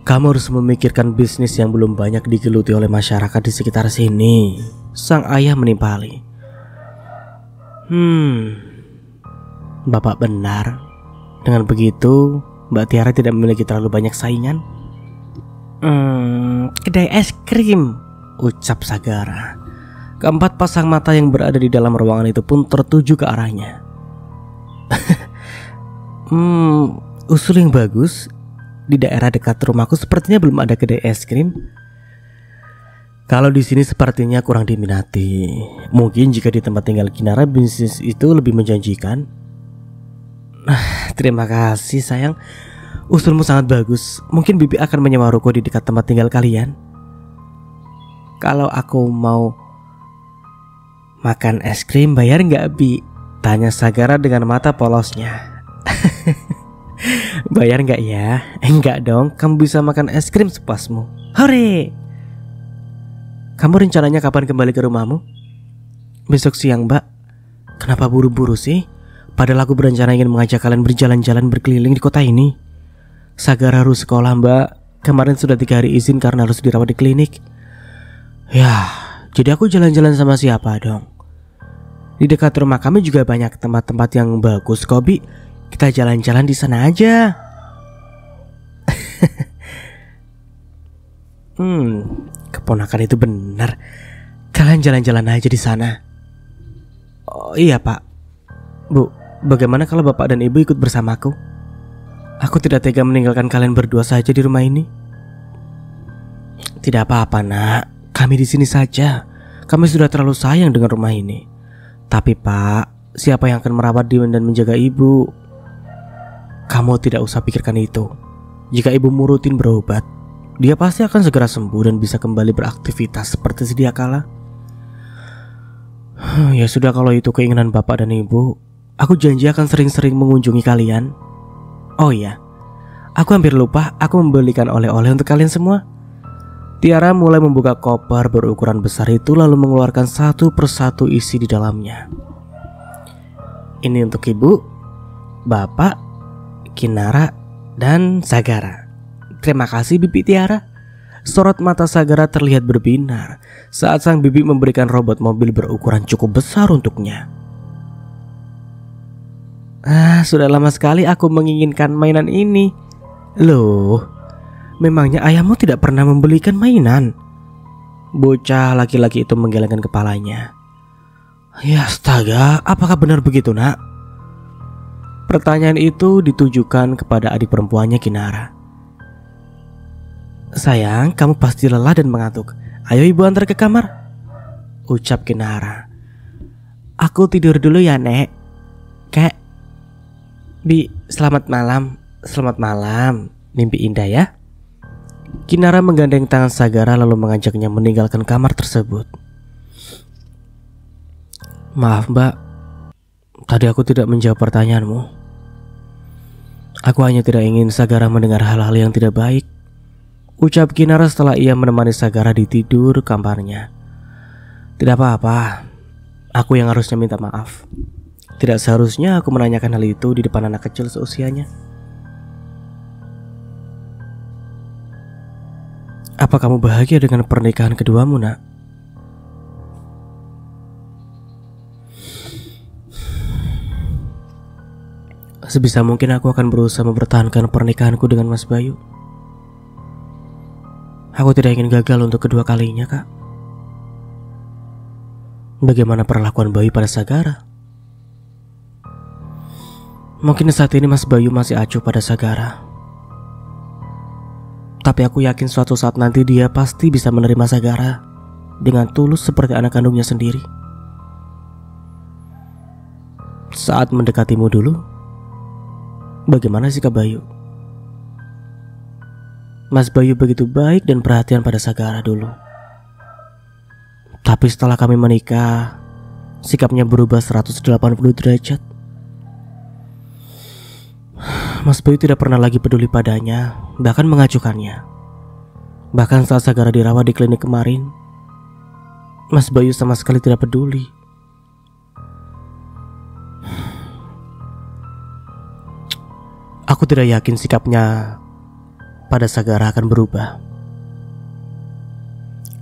Kamu harus memikirkan bisnis yang belum banyak digeluti oleh masyarakat di sekitar sini. Sang ayah menimpali. Bapak benar. Dengan begitu Mbak Tiara tidak memiliki terlalu banyak saingan. Kedai es krim, ucap Sagara. Keempat pasang mata yang berada di dalam ruangan itu pun tertuju ke arahnya. Usul yang bagus. Di daerah dekat rumahku sepertinya belum ada kedai es krim. Kalau di sini sepertinya kurang diminati. Mungkin jika di tempat tinggal Kinara bisnis itu lebih menjanjikan. Terima kasih sayang. Usulmu sangat bagus. Mungkin Bibi akan menyewa ruko di dekat tempat tinggal kalian. Kalau aku mau makan es krim bayar nggak, Bi? Tanya Sagara dengan mata polosnya. Bayar nggak ya? Enggak dong, kamu bisa makan es krim sepuasmu. Hore! Kamu rencananya kapan kembali ke rumahmu? Besok siang, Mbak. Kenapa buru-buru sih? Padahal aku berencana ingin mengajak kalian berjalan-jalan berkeliling di kota ini. Sagara harus sekolah, Mbak. Kemarin sudah 3 hari izin karena harus dirawat di klinik. Ya, jadi aku jalan-jalan sama siapa dong? Di dekat rumah kami juga banyak tempat-tempat yang bagus kok, Bi. Kita jalan-jalan di sana aja. Keponakan itu benar. Kalian jalan-jalan aja di sana. Oh iya Pak. Bu, bagaimana kalau Bapak dan Ibu ikut bersamaku? Aku tidak tega meninggalkan kalian berdua saja di rumah ini. Tidak apa-apa nak, kami di sini saja. Kami sudah terlalu sayang dengan rumah ini. Tapi Pak, siapa yang akan merawat Diwan dan menjaga Ibu? Kamu tidak usah pikirkan itu. Jika ibumu rutin berobat, dia pasti akan segera sembuh dan bisa kembali beraktivitas seperti sedia kala. Ya sudah, kalau itu keinginan Bapak dan Ibu, aku janji akan sering-sering mengunjungi kalian. Oh iya, aku hampir lupa, aku membelikan oleh-oleh untuk kalian semua. Tiara mulai membuka koper berukuran besar itu lalu mengeluarkan satu persatu isi di dalamnya. Ini untuk Ibu, Bapak, Kinara, dan Sagara. Terima kasih Bibi Tiara. Sorot mata Sagara terlihat berbinar saat sang bibi memberikan robot mobil berukuran cukup besar untuknya. Sudah lama sekali aku menginginkan mainan ini. Loh, memangnya ayahmu tidak pernah membelikan mainan? Bocah laki-laki itu menggelengkan kepalanya. Ya astaga, apakah benar begitu nak? Pertanyaan itu ditujukan kepada adik perempuannya Kinara. Sayang, kamu pasti lelah dan mengantuk. Ayo ibu antar ke kamar, ucap Kinara. Aku tidur dulu ya nek. Kek. Bi, selamat malam. Selamat malam. Mimpi indah ya. Kinara menggandeng tangan Sagara lalu mengajaknya meninggalkan kamar tersebut. Maaf mbak, tadi aku tidak menjawab pertanyaanmu. Aku hanya tidak ingin Sagara mendengar hal-hal yang tidak baik, ucap Kinara setelah ia menemani Sagara di tidur kamarnya. Tidak apa-apa, aku yang harusnya minta maaf. Tidak seharusnya aku menanyakan hal itu di depan anak kecil seusianya. Apa kamu bahagia dengan pernikahan keduamu nak? Sebisa mungkin aku akan berusaha mempertahankan pernikahanku dengan Mas Bayu. Aku tidak ingin gagal untuk kedua kalinya kak. Bagaimana perlakuan Bayu pada Sagara? Mungkin saat ini Mas Bayu masih acuh pada Sagara. Tapi aku yakin suatu saat nanti dia pasti bisa menerima Sagara dengan tulus seperti anak kandungnya sendiri. Saat mendekatimu dulu, bagaimana sikap Bayu? Mas Bayu begitu baik dan perhatian pada Sagara dulu. Tapi setelah kami menikah, sikapnya berubah 180 derajat. Mas Bayu tidak pernah lagi peduli padanya, bahkan mengacuhkannya. Bahkan saat Sagara dirawat di klinik kemarin, Mas Bayu sama sekali tidak peduli. Aku tidak yakin sikapnya pada Sagara akan berubah.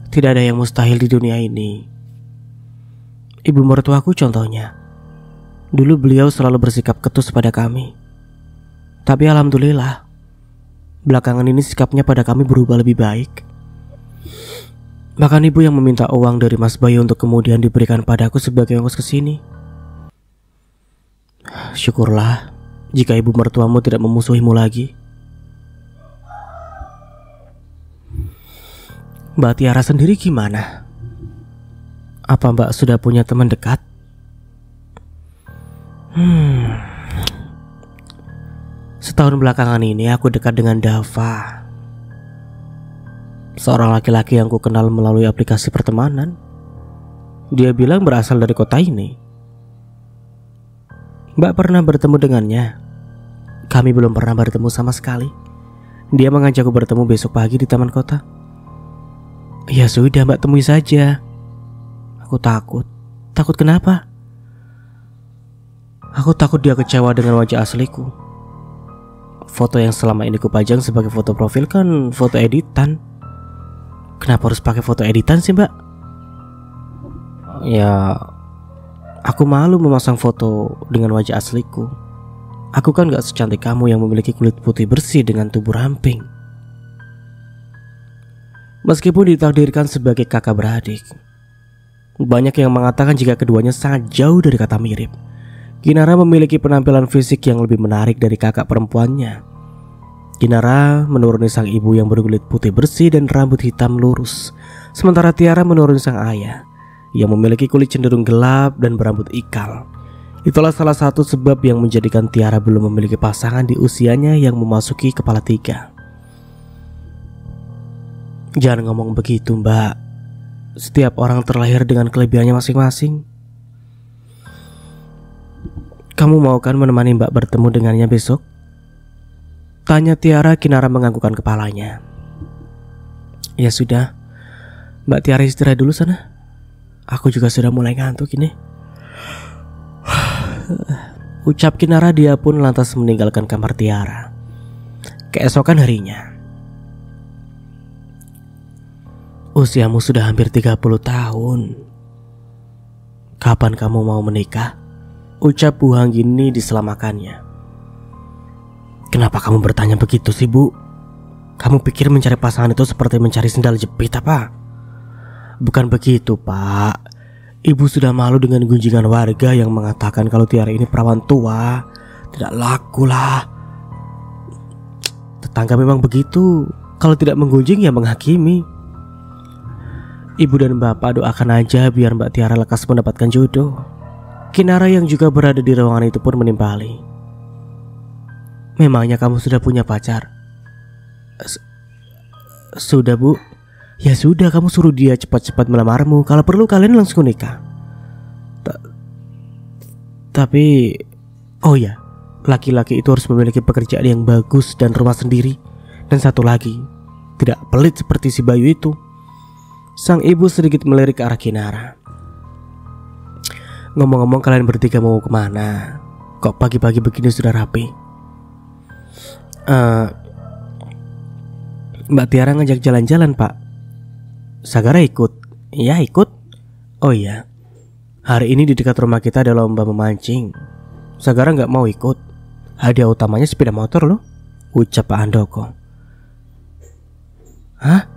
Tidak ada yang mustahil di dunia ini. Ibu mertuaku contohnya. Dulu beliau selalu bersikap ketus pada kami. Tapi alhamdulillah, belakangan ini sikapnya pada kami berubah lebih baik. Bahkan ibu yang meminta uang dari Mas Bayu untuk kemudian diberikan padaku sebagai ongkos ke sini. Syukurlah jika ibu mertuamu tidak memusuhimu lagi. Mbak Tiara sendiri gimana? Apa Mbak sudah punya teman dekat? Setahun belakangan ini aku dekat dengan Dava, seorang laki-laki yang ku kenal melalui aplikasi pertemanan. Dia bilang berasal dari kota ini. Mbak pernah bertemu dengannya? Kami belum pernah bertemu sama sekali. Dia mengajakku bertemu besok pagi di taman kota. Ya sudah, Mbak temui saja. Aku takut. Takut kenapa? Aku takut dia kecewa dengan wajah asliku. Foto yang selama ini kupajang sebagai foto profil kan foto editan. Kenapa harus pakai foto editan sih, Mbak? Ya, aku malu memasang foto dengan wajah asliku. Aku kan gak secantik kamu yang memiliki kulit putih bersih dengan tubuh ramping. Meskipun ditakdirkan sebagai kakak beradik, banyak yang mengatakan jika keduanya sangat jauh dari kata mirip. Kinara memiliki penampilan fisik yang lebih menarik dari kakak perempuannya. Kinara menuruni sang ibu yang berkulit putih bersih dan rambut hitam lurus, sementara Tiara menuruni sang ayah yang memiliki kulit cenderung gelap dan berambut ikal. Itulah salah satu sebab yang menjadikan Tiara belum memiliki pasangan di usianya yang memasuki kepala 3. Jangan ngomong begitu, Mbak. Setiap orang terlahir dengan kelebihannya masing-masing. Kamu mau kan menemani Mbak bertemu dengannya besok? Tanya Tiara. Kinara menganggukkan kepalanya. Ya sudah, Mbak Tiara istirahat dulu sana. Aku juga sudah mulai ngantuk ini. Ucap Kinara, dia pun lantas meninggalkan kamar Tiara. Keesokan harinya. Usiamu sudah hampir 30 tahun. Kapan kamu mau menikah? Ucap Bu Hanggini diselamakannya. Kenapa kamu bertanya begitu sih, Bu? Kamu pikir mencari pasangan itu seperti mencari sendal jepit apa? Bukan begitu, Pak. Ibu sudah malu dengan gunjingan warga yang mengatakan kalau Tiara ini perawan tua. Tidak laku lah. Tetangga memang begitu. Kalau tidak menggunjing ya menghakimi. Ibu dan Bapak doakan aja biar Mbak Tiara lekas mendapatkan jodoh. Kinara yang juga berada di ruangan itu pun menimpali. Memangnya kamu sudah punya pacar? Sudah, Bu. Ya sudah, kamu suruh dia cepat-cepat melamarmu. Kalau perlu kalian langsung nikah. Tapi oh ya, laki-laki itu harus memiliki pekerjaan yang bagus dan rumah sendiri. Dan satu lagi, tidak pelit seperti si Bayu itu. Sang ibu sedikit melirik ke arah Kinara. Ngomong-ngomong, kalian bertiga mau kemana? Kok pagi-pagi begini sudah rapi? Mbak Tiara ngajak jalan-jalan, Pak. Sagara ikut? Iya ikut. Oh iya, hari ini di dekat rumah kita ada lomba memancing. Sagara gak mau ikut. Hadiah utamanya sepeda motor loh, ucap Pak Handoko. Hah?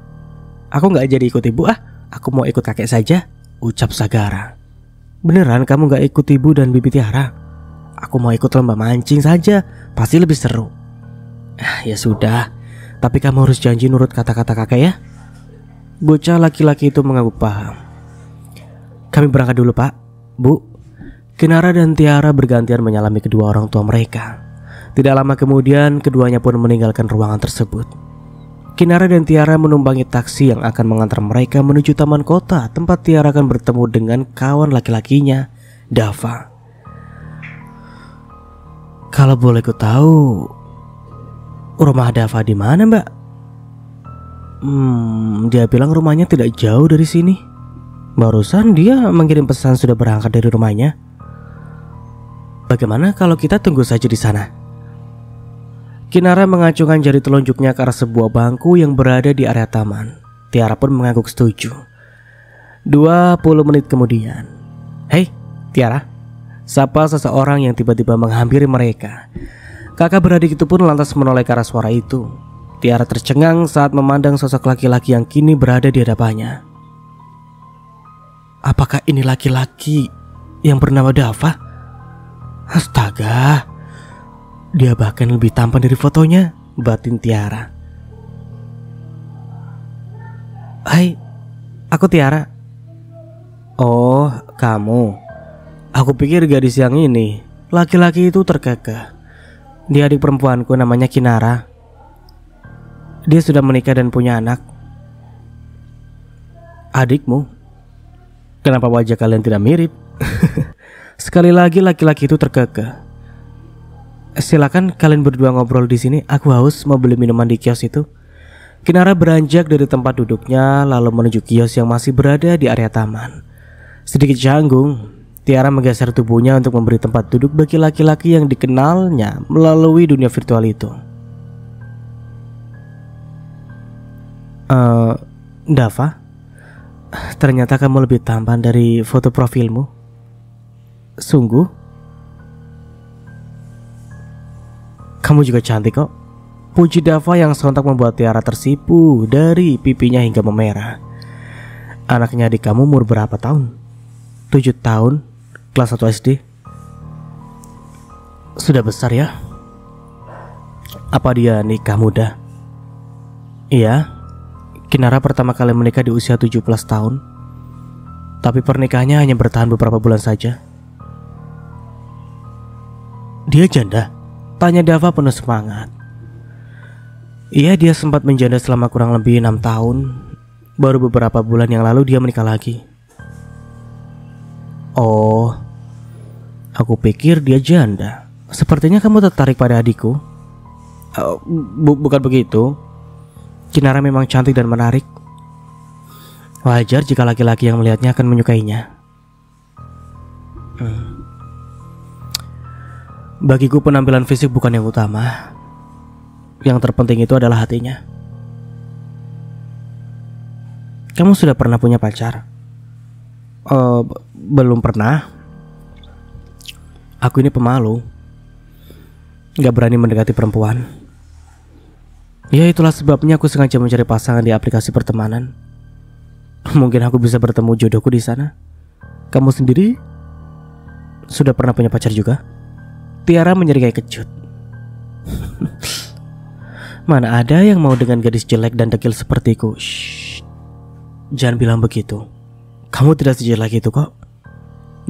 Aku gak jadi ikut ibu ah. Aku mau ikut kakek saja, ucap Sagara. Beneran kamu gak ikut ibu dan bibi Tiara? Aku mau ikut lomba mancing saja, pasti lebih seru. Ya sudah, tapi kamu harus janji nurut kata-kata kakek ya. Bocah laki-laki itu mengangguk paham. Kami berangkat dulu, Pak. Bu. Kinara dan Tiara bergantian menyalami kedua orang tua mereka. Tidak lama kemudian keduanya pun meninggalkan ruangan tersebut. Kinara dan Tiara menumpangi taksi yang akan mengantar mereka menuju taman kota, tempat Tiara akan bertemu dengan kawan laki-lakinya, Dava. Kalau boleh ku tahu, rumah Dava di mana, Mbak? Dia bilang rumahnya tidak jauh dari sini. Barusan dia mengirim pesan sudah berangkat dari rumahnya. Bagaimana kalau kita tunggu saja di sana? Kinara mengacungkan jari telunjuknya ke arah sebuah bangku yang berada di area taman. Tiara pun mengangguk setuju. 20 menit kemudian. Hei, Tiara, sapa seseorang yang tiba-tiba menghampiri mereka. Kakak beradik itu pun lantas menoleh ke arah suara itu. Tiara tercengang saat memandang sosok laki-laki yang kini berada di hadapannya. Apakah ini laki-laki yang bernama Dava? Astaga, dia bahkan lebih tampan dari fotonya, batin Tiara. Hai, aku Tiara. Oh, kamu. Aku pikir gadis yang ini. Laki-laki itu terkekeh. Dia adik perempuanku namanya Kinara. Dia sudah menikah dan punya anak. Adikmu? Kenapa wajah kalian tidak mirip? Sekali lagi laki-laki itu terkekeh. Silakan kalian berdua ngobrol di sini. Aku haus, mau beli minuman di kios itu. Kinara beranjak dari tempat duduknya lalu menuju kios yang masih berada di area taman. Sedikit canggung, Tiara menggeser tubuhnya untuk memberi tempat duduk bagi laki-laki yang dikenalnya melalui dunia virtual itu. Dava, ternyata kamu lebih tampan dari foto profilmu. Sungguh? Kamu juga cantik kok. Puji Dava yang sontak membuat Tiara tersipu dari pipinya hingga memerah. Anaknya adik kamu umur berapa tahun? 7 tahun, kelas 1 SD. Sudah besar ya? Apa dia nikah muda? Iya, Kinara pertama kali menikah di usia 17 tahun. Tapi pernikahannya hanya bertahan beberapa bulan saja. Dia janda? Tanya Dava penuh semangat. Iya, dia sempat menjanda selama kurang lebih 6 tahun. Baru beberapa bulan yang lalu dia menikah lagi. Oh, aku pikir dia janda. Sepertinya kamu tertarik pada adikku. Bukan begitu. Kinara memang cantik dan menarik. Wajar jika laki-laki yang melihatnya akan menyukainya. Bagiku penampilan fisik bukan yang utama. Yang terpenting itu adalah hatinya. Kamu sudah pernah punya pacar? Belum pernah. Aku ini pemalu. Gak berani mendekati perempuan. Ya itulah sebabnya aku sengaja mencari pasangan di aplikasi pertemanan. Mungkin aku bisa bertemu jodohku di sana. Kamu sendiri sudah pernah punya pacar juga? Tiara menyeringai kecut. Mana ada yang mau dengan gadis jelek dan dekil sepertiku. Shh. Jangan bilang begitu. Kamu tidak sejelek itu kok.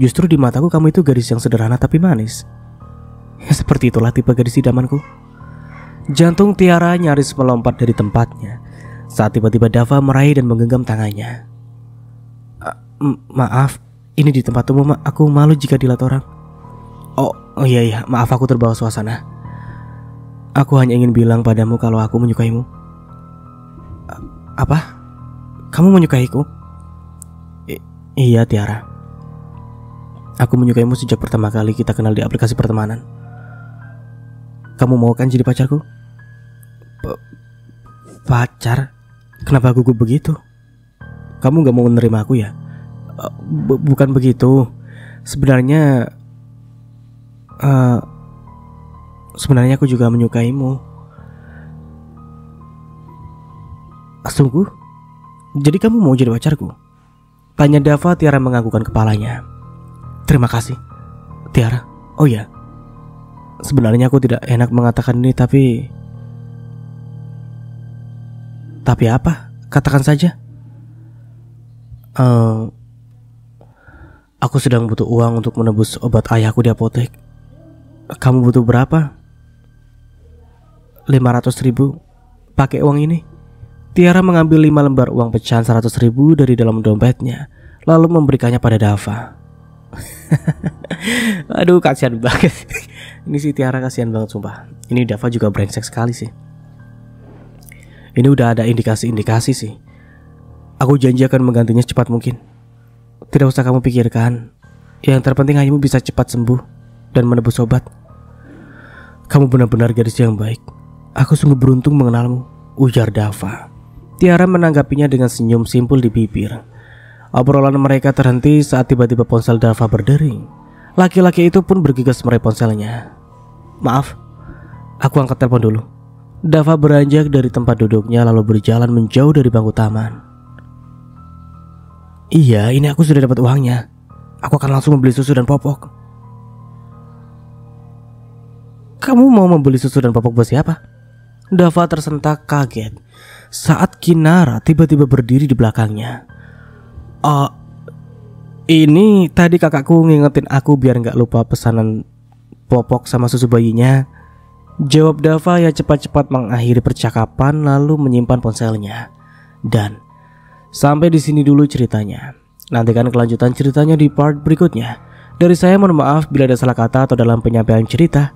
Justru di mataku kamu itu gadis yang sederhana tapi manis. Ya, seperti itulah tipe gadis idamanku. Jantung Tiara nyaris melompat dari tempatnya saat tiba-tiba Dava meraih dan menggenggam tangannya. Maaf, ini di tempat umum. Aku malu jika dilihat orang. Oh iya, maaf aku terbawa suasana. Aku hanya ingin bilang padamu kalau aku menyukaimu. Apa? Kamu menyukaiku? Iya Tiara. Aku menyukaimu sejak pertama kali kita kenal di aplikasi pertemanan. Kamu mau kan jadi pacarku? Pacar? Kenapa gugup begitu? Kamu gak mau menerima aku ya? Bukan begitu. Sebenarnya aku juga menyukaimu. Sungguh? Jadi kamu mau jadi pacarku? Tanya Dava. Tiara menganggukkan kepalanya. Terima kasih Tiara. Oh ya, sebenarnya aku tidak enak mengatakan ini, tapi apa? Katakan saja. Aku sedang butuh uang untuk menebus obat ayahku di apotek. Kamu butuh berapa? 500.000. Pakai uang ini. Tiara mengambil 5 lembar uang pecahan 100.000 dari dalam dompetnya, lalu memberikannya pada Dava. Aduh, kasihan banget. Ini si Tiara kasihan banget sumpah. Ini Dava juga brengsek sekali sih. Ini udah ada indikasi-indikasi sih. Aku janji akan menggantinya secepat mungkin. Tidak usah kamu pikirkan. Yang terpenting hanya bisa cepat sembuh dan menebus obat. Kamu benar-benar gadis yang baik. Aku sungguh beruntung mengenalmu, ujar Dava. Tiara menanggapinya dengan senyum simpul di bibir. Obrolan mereka terhenti saat tiba-tiba ponsel Dava berdering. Laki-laki itu pun bergegas meraih ponselnya. Maaf, aku angkat telepon dulu. Dava beranjak dari tempat duduknya lalu berjalan menjauh dari bangku taman. Iya, ini aku sudah dapat uangnya. Aku akan langsung membeli susu dan popok. Kamu mau membeli susu dan popok buat siapa? Dava tersentak kaget saat Kinara tiba-tiba berdiri di belakangnya. Ini tadi kakakku ngingetin aku biar gak lupa pesanan popok sama susu bayinya, jawab Dava yang cepat-cepat mengakhiri percakapan lalu menyimpan ponselnya. Dan sampai di sini dulu ceritanya. Nantikan kelanjutan ceritanya di part berikutnya. Dari saya mohon maaf bila ada salah kata atau dalam penyampaian cerita.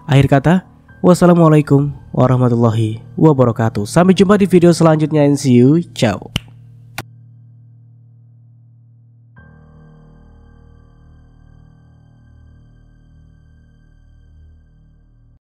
Akhir kata, wassalamualaikum warahmatullahi wabarakatuh. Sampai jumpa di video selanjutnya and see you. Ciao.